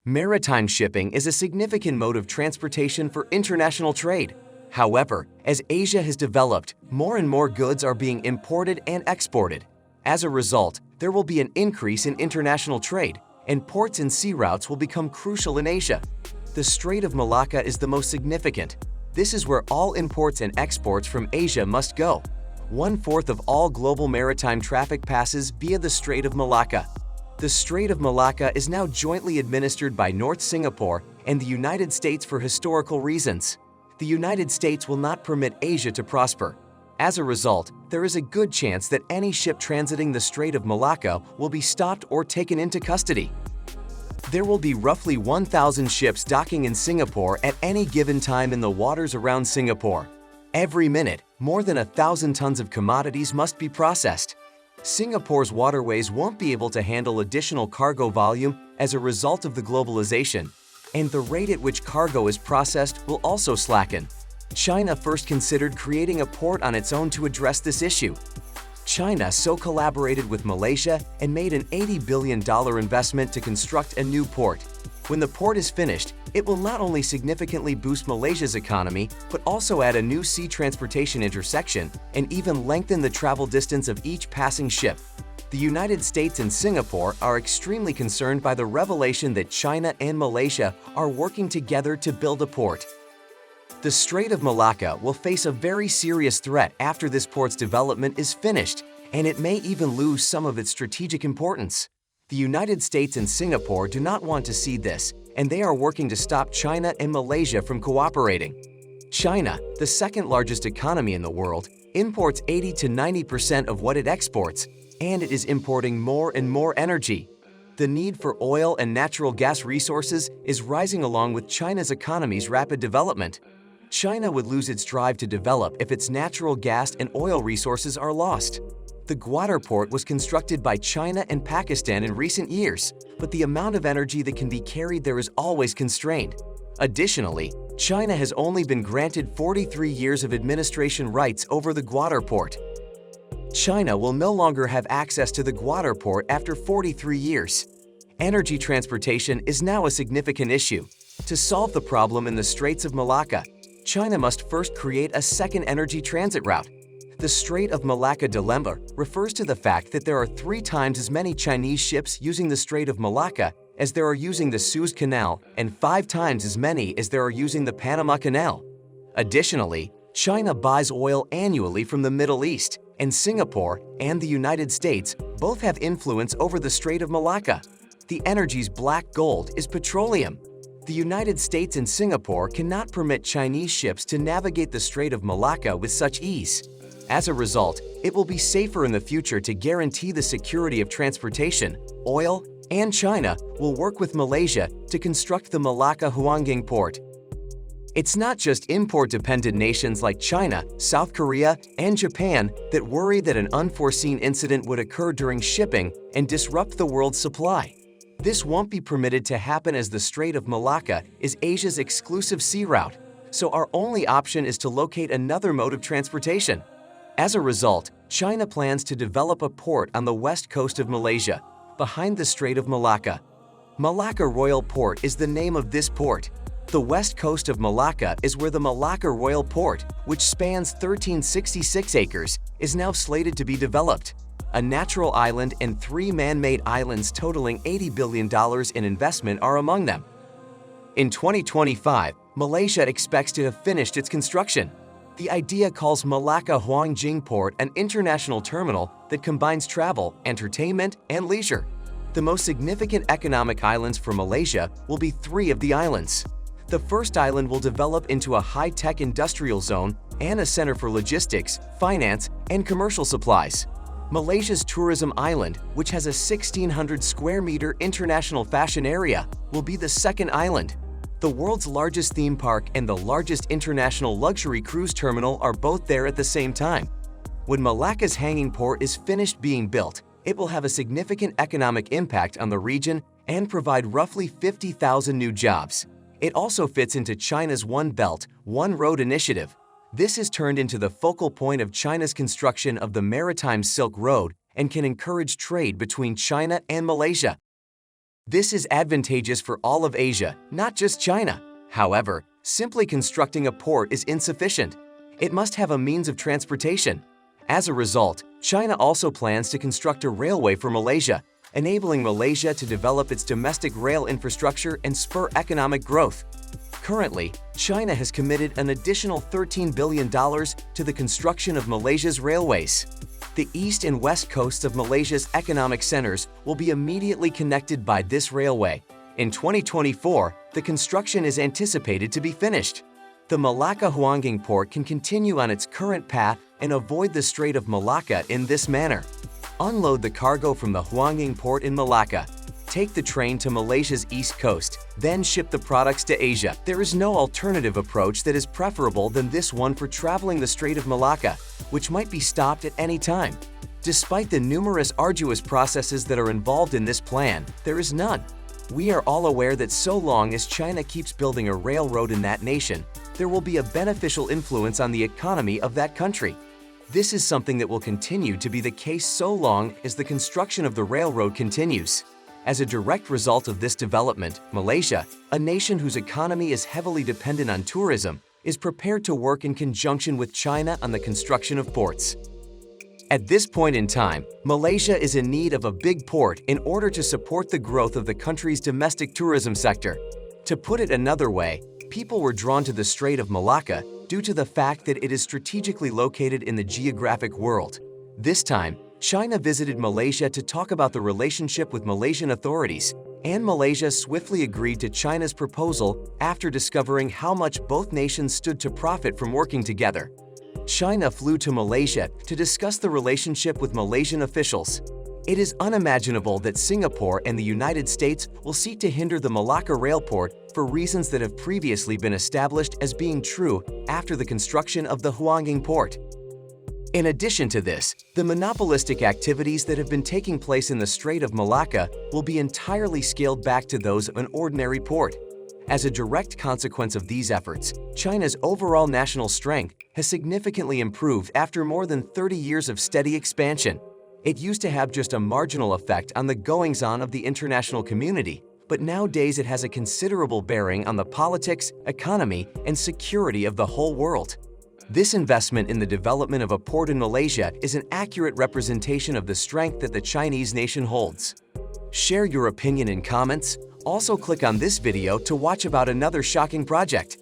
Maritime shipping is a significant mode of transportation for international trade. However, as Asia has developed, more and more goods are being imported and exported. As a result, there will be an increase in international trade, and ports and sea routes will become crucial in Asia. The Strait of Malacca is the most significant. This is where all imports and exports from Asia must go. 1/4 of all global maritime traffic passes via the Strait of Malacca. The Strait of Malacca is now jointly administered by North Singapore and the United States for historical reasons. The United States will not permit Asia to prosper. As a result, there is a good chance that any ship transiting the Strait of Malacca will be stopped or taken into custody. There will be roughly 1,000 ships docking in Singapore at any given time in the waters around Singapore. Every minute, more than 1,000 tons of commodities must be processed. Singapore's waterways won't be able to handle additional cargo volume as a result of the globalization, and the rate at which cargo is processed will also slacken. China first considered creating a port on its own to address this issue. China so collaborated with Malaysia and made an $80 billion investment to construct a new port. When the port is finished, it will not only significantly boost Malaysia's economy, but also add a new sea transportation intersection and even lengthen the travel distance of each passing ship. The United States and Singapore are extremely concerned by the revelation that China and Malaysia are working together to build a port. The Strait of Malacca will face a very serious threat after this port's development is finished, and it may even lose some of its strategic importance. The United States and Singapore do not want to see this, and they are working to stop China and Malaysia from cooperating. China, the second largest economy in the world, imports 80 to 90% of what it exports, and it is importing more and more energy. The need for oil and natural gas resources is rising along with China's economy's rapid development. China would lose its drive to develop if its natural gas and oil resources are lost. The Gwadar port was constructed by China and Pakistan in recent years, but the amount of energy that can be carried there is always constrained. Additionally, China has only been granted 43 years of administration rights over the Gwadar port. China will no longer have access to the Gwadar port after 43 years. Energy transportation is now a significant issue. To solve the problem in the Straits of Malacca, China must first create a second energy transit route. The Strait of Malacca dilemma refers to the fact that there are 3 times as many Chinese ships using the Strait of Malacca as there are using the Suez Canal and 5 times as many as there are using the Panama Canal. Additionally, China buys oil annually from the Middle East, and Singapore and the United States both have influence over the Strait of Malacca. The energy's black gold is petroleum. The United States and Singapore cannot permit Chinese ships to navigate the Strait of Malacca with such ease. As a result, it will be safer in the future to guarantee the security of transportation. Oil and China will work with Malaysia to construct the Malacca-Huangging port. It's not just import-dependent nations like China, South Korea, and Japan that worry that an unforeseen incident would occur during shipping and disrupt the world's supply. This won't be permitted to happen as the Strait of Malacca is Asia's exclusive sea route, so our only option is to locate another mode of transportation. As a result, China plans to develop a port on the west coast of Malaysia, behind the Strait of Malacca. Malacca Royal Port is the name of this port. The west coast of Malacca is where the Malacca Royal Port, which spans 1,366 acres, is now slated to be developed. A natural island and 3 man-made islands totaling $80 billion in investment are among them. In 2025, Malaysia expects to have finished its construction. The idea calls Malacca-Huangging Port an international terminal that combines travel, entertainment, and leisure. The most significant economic islands for Malaysia will be 3 of the islands. The first island will develop into a high-tech industrial zone and a center for logistics, finance, and commercial supplies. Malaysia's tourism island, which has a 1,600 square meter international fashion area, will be the second island. The world's largest theme park and the largest international luxury cruise terminal are both there at the same time. When Malacca's hanging port is finished being built, it will have a significant economic impact on the region and provide roughly 50,000 new jobs. It also fits into China's One Belt, One Road initiative. This has turned into the focal point of China's construction of the Maritime Silk Road and can encourage trade between China and Malaysia. This is advantageous for all of Asia, not just China. However, simply constructing a port is insufficient. It must have a means of transportation. As a result, China also plans to construct a railway for Malaysia, enabling Malaysia to develop its domestic rail infrastructure and spur economic growth. Currently, China has committed an additional $13 billion to the construction of Malaysia's railways. The east and west coasts of Malaysia's economic centers will be immediately connected by this railway. In 2024, the construction is anticipated to be finished. The Malacca-Huangging port can continue on its current path and avoid the Strait of Malacca in this manner. Unload the cargo from the Huangging port in Malacca. Take the train to Malaysia's east coast, then ship the products to Asia. There is no alternative approach that is preferable than this one for traveling the Strait of Malacca, which might be stopped at any time. Despite the numerous arduous processes that are involved in this plan, there is none. We are all aware that so long as China keeps building a railroad in that nation, there will be a beneficial influence on the economy of that country. This is something that will continue to be the case so long as the construction of the railroad continues. As a direct result of this development, Malaysia, a nation whose economy is heavily dependent on tourism, is prepared to work in conjunction with China on the construction of ports. At this point in time, Malaysia is in need of a big port in order to support the growth of the country's domestic tourism sector. To put it another way, people were drawn to the Strait of Malacca due to the fact that it is strategically located in the geographic world. This time, China visited Malaysia to talk about the relationship with Malaysian authorities, and Malaysia swiftly agreed to China's proposal after discovering how much both nations stood to profit from working together. China flew to Malaysia to discuss the relationship with Malaysian officials. It is unimaginable that Singapore and the United States will seek to hinder the Malacca railport for reasons that have previously been established as being true after the construction of the Huangging port. In addition to this, the monopolistic activities that have been taking place in the Strait of Malacca will be entirely scaled back to those of an ordinary port. As a direct consequence of these efforts, China's overall national strength has significantly improved after more than 30 years of steady expansion. It used to have just a marginal effect on the goings-on of the international community, but nowadays it has a considerable bearing on the politics, economy, and security of the whole world. This investment in the development of a port in Malaysia is an accurate representation of the strength that the Chinese nation holds. Share your opinion in comments. Also click on this video to watch about another shocking project.